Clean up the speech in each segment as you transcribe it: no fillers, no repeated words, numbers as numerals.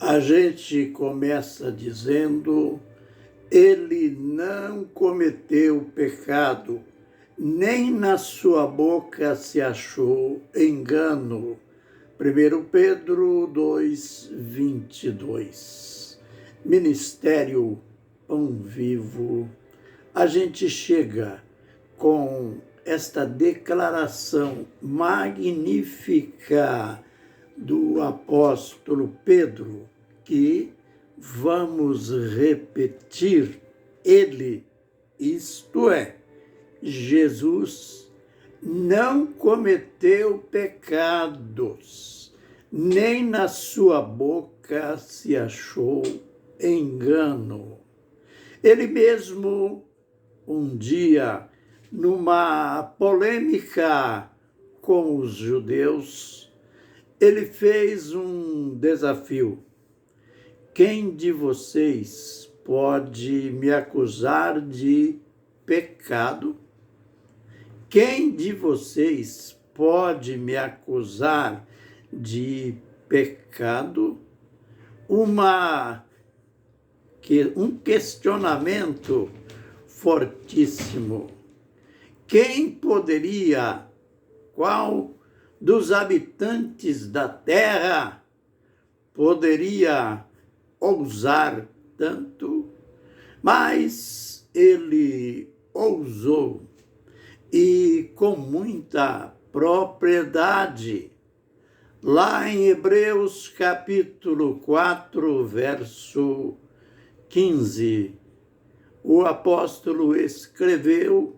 A gente começa dizendo: ele não cometeu pecado, nem na sua boca se achou engano. 1 Pedro 2:22. Ministério Pão Vivo. A gente chega com esta declaração magnífica do apóstolo Pedro, que vamos repetir: ele, isto é, Jesus, não cometeu pecados, nem na sua boca se achou engano. Ele mesmo, um dia, numa polêmica com os judeus, ele fez um desafio: quem de vocês pode me acusar de pecado? Quem de vocês pode me acusar de pecado? Um questionamento fortíssimo. Qual dos habitantes da terra poderia ousar tanto? Mas ele ousou, e com muita propriedade. Lá em Hebreus capítulo 4, verso 15, o apóstolo escreveu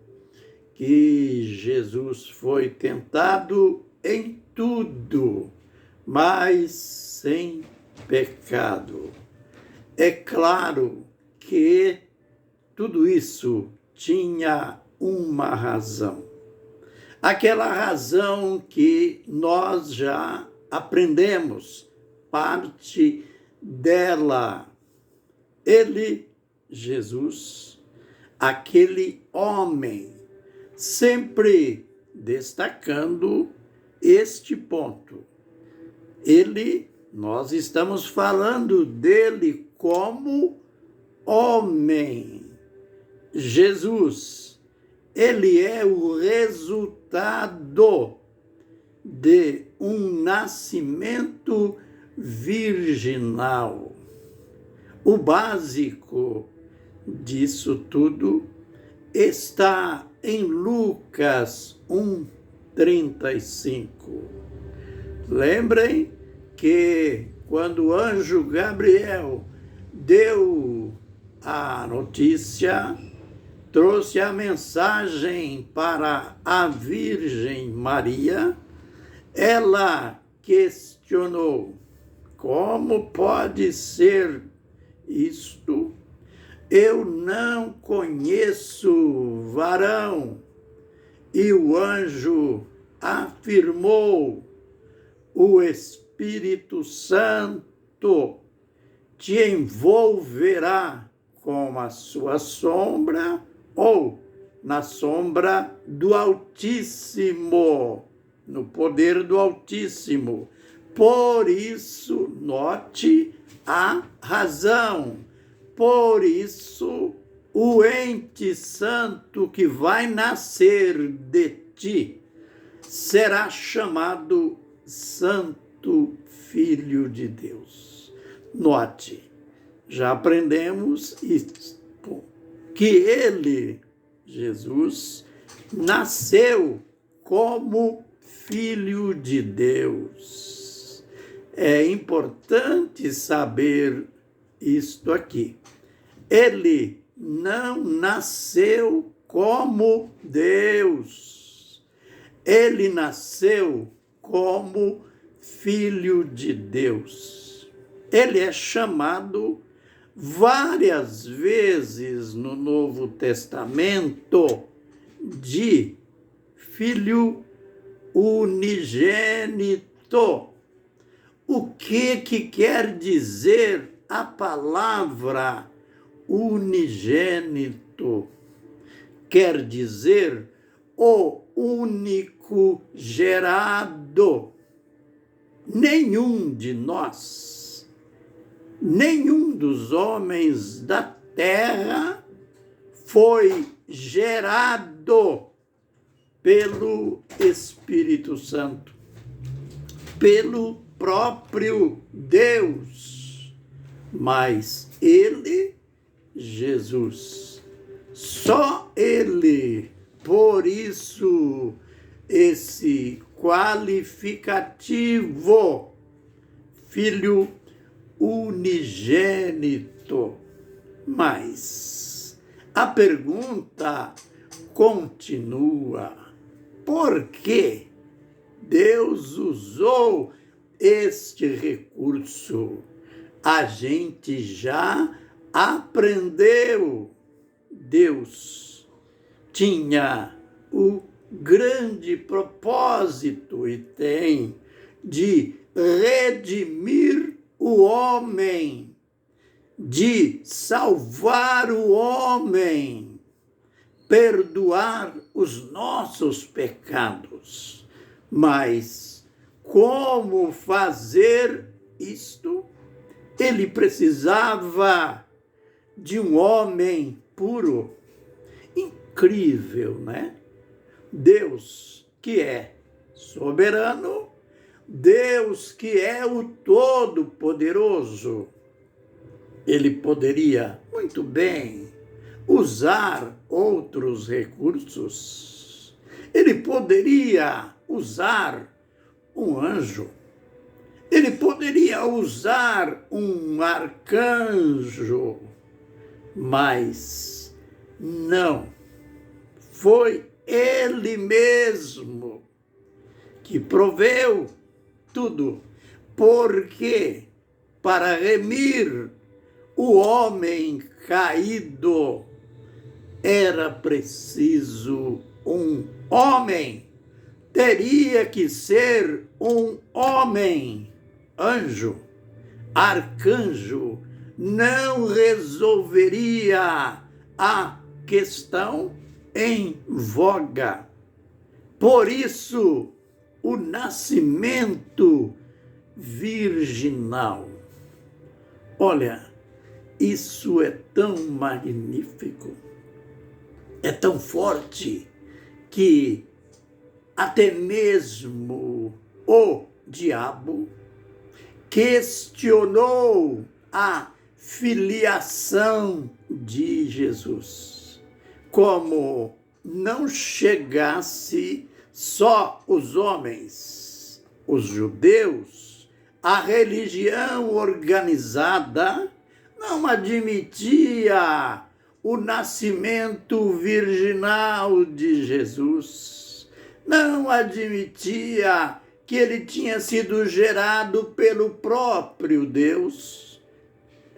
que Jesus foi tentado em tudo, mas sem pecado. É claro que tudo isso tinha uma razão. Aquela razão que nós já aprendemos, parte dela. Ele, Jesus, aquele homem, sempre destacando este ponto. Nós estamos falando dele como homem. Jesus, ele é o resultado de um nascimento virginal. O básico disso tudo está em Lucas 1:35. Lembrem que quando o anjo Gabriel deu a notícia, trouxe a mensagem para a Virgem Maria, ela questionou: como pode ser isto? Eu não conheço varão. E o anjo afirmou: o Espírito Santo te envolverá com a sua sombra, ou na sombra do Altíssimo, no poder do Altíssimo. Por isso, note a razão. Por isso, o ente santo que vai nascer de ti será chamado Santo Filho de Deus. Note, já aprendemos isso, que ele, Jesus, nasceu como Filho de Deus. É importante saber isto aqui. Ele não nasceu como Deus. Ele nasceu como Filho de Deus. Ele é chamado várias vezes no Novo Testamento de Filho unigênito. O que quer dizer a palavra unigênito? Quer dizer o único gerado. Nenhum de nós nenhum dos homens da terra foi gerado pelo Espírito Santo, pelo próprio Deus, mas ele, Jesus, só ele. Por isso, esse qualificativo, Filho unigênito. Mas a pergunta continua: por que Deus usou este recurso? A gente já aprendeu. Deus tinha o grande propósito, e tem, de redimir o homem, de salvar o homem, perdoar os nossos pecados. Mas como fazer isto? Ele precisava de um homem puro. Incrível, né? Deus que é soberano, Deus que é o Todo-Poderoso, ele poderia muito bem usar outros recursos. Ele poderia usar um anjo. Ele poderia usar um arcanjo. Mas não. Foi ele mesmo que proveu tudo. Porque para remir o homem caído era preciso um homem. Teria que ser um homem. Anjo, arcanjo, não resolveria a questão em voga. Por isso, o nascimento virginal. Olha, isso é tão magnífico, é tão forte, que até mesmo o diabo questionou a filiação de Jesus. Como não chegasse só os homens, os judeus, a religião organizada não admitia o nascimento virginal de Jesus, não admitia que ele tinha sido gerado pelo próprio Deus.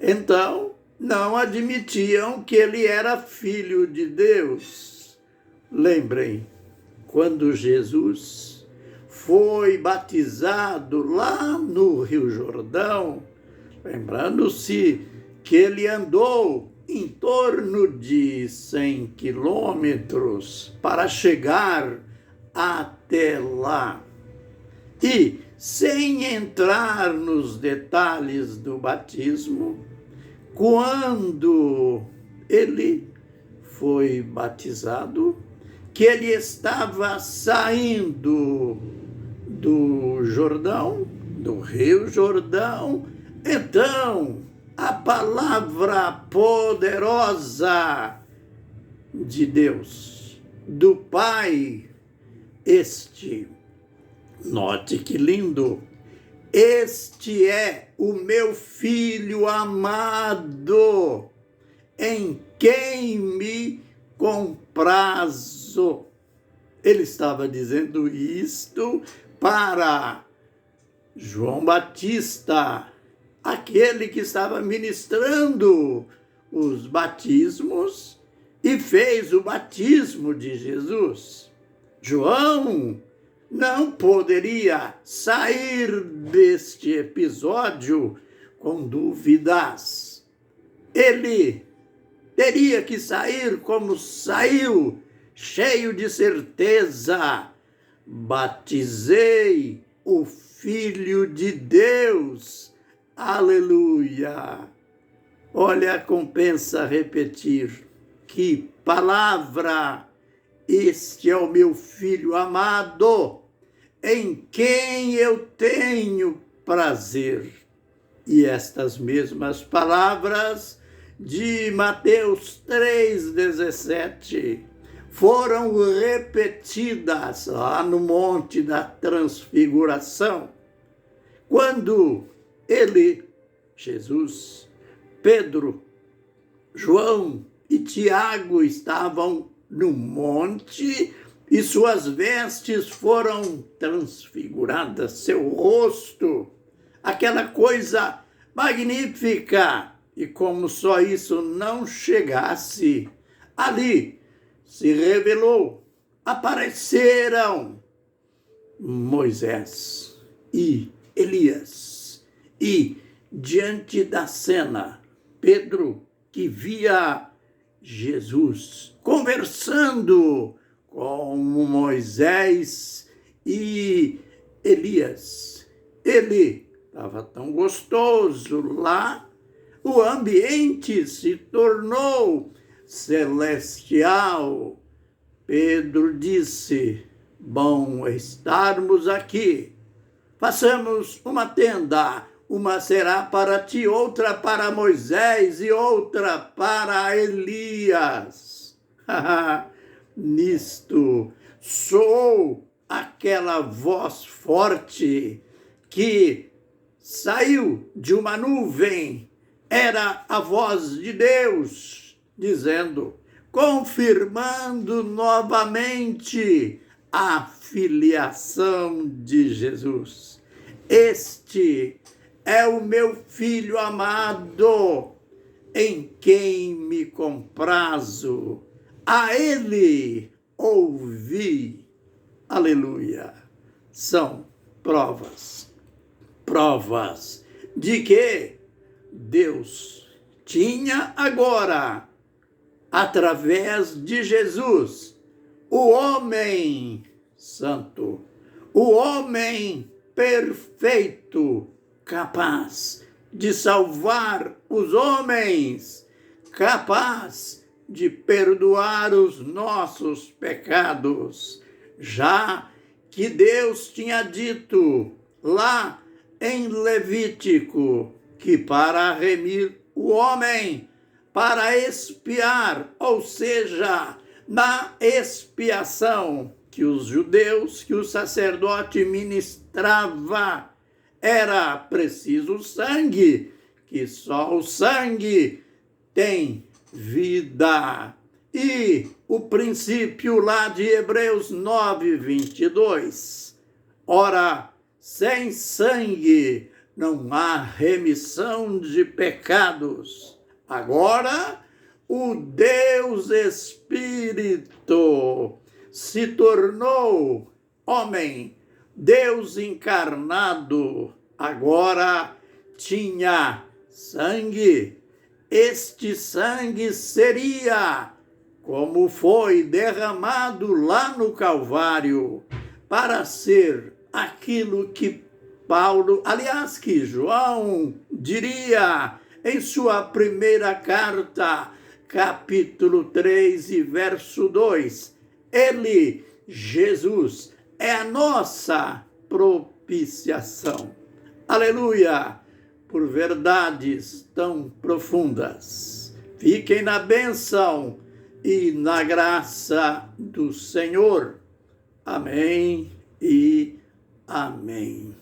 Então, não admitiam que ele era filho de Deus. Lembrem, quando Jesus foi batizado lá no Rio Jordão, lembrando-se que ele andou em torno de 100 quilômetros para chegar até lá. E, sem entrar nos detalhes do batismo, quando ele foi batizado, que ele estava saindo do Jordão, do Rio Jordão, então a palavra poderosa de Deus, do Pai, note que lindo, este é o meu filho amado, em quem me comprazo. Ele estava dizendo isto para João Batista, aquele que estava ministrando os batismos e fez o batismo de Jesus. João não poderia sair deste episódio com dúvidas. Ele teria que sair como saiu, cheio de certeza. Batizei o Filho de Deus, Aleluia! Olha, compensa repetir. Que palavra! Este é o meu filho amado, em quem eu tenho prazer. E estas mesmas palavras de Mateus 3,17 foram repetidas lá no Monte da Transfiguração, quando ele, Jesus, Pedro, João e Tiago estavam no monte e suas vestes foram transfiguradas, seu rosto, aquela coisa magnífica. E como só isso não chegasse, ali se revelou, apareceram Moisés e Elias. E diante da cena, Pedro, que via Jesus conversando com Moisés e Elias. Ele estava tão gostoso lá, o ambiente se tornou celestial. Pedro disse: bom estarmos aqui. Façamos uma tenda. Uma será para ti, outra para Moisés e outra para Elias. Nisto soou aquela voz forte que saiu de uma nuvem. Era a voz de Deus, dizendo, confirmando novamente a filiação de Jesus. Este é o meu filho amado, em quem me comprazo. A ele ouvi. Aleluia. São provas de que Deus tinha agora, através de Jesus, o homem santo, o homem perfeito, capaz de salvar os homens, capaz de perdoar os nossos pecados, já que Deus tinha dito lá em Levítico que para remir o homem, para expiar, ou seja, na expiação que os judeus, que o sacerdote ministrava, era preciso sangue, que só o sangue tem vida. E o princípio lá de Hebreus 9:22. Ora, sem sangue não há remissão de pecados. Agora, o Deus Espírito se tornou homem, Deus encarnado, agora tinha sangue. Este sangue seria, como foi derramado lá no Calvário, para ser aquilo que Paulo, aliás, que João diria em sua primeira carta, capítulo 3 e verso 2. Ele, Jesus, é a nossa propiciação. Aleluia! Por verdades tão profundas. Fiquem na bênção e na graça do Senhor. Amém e amém.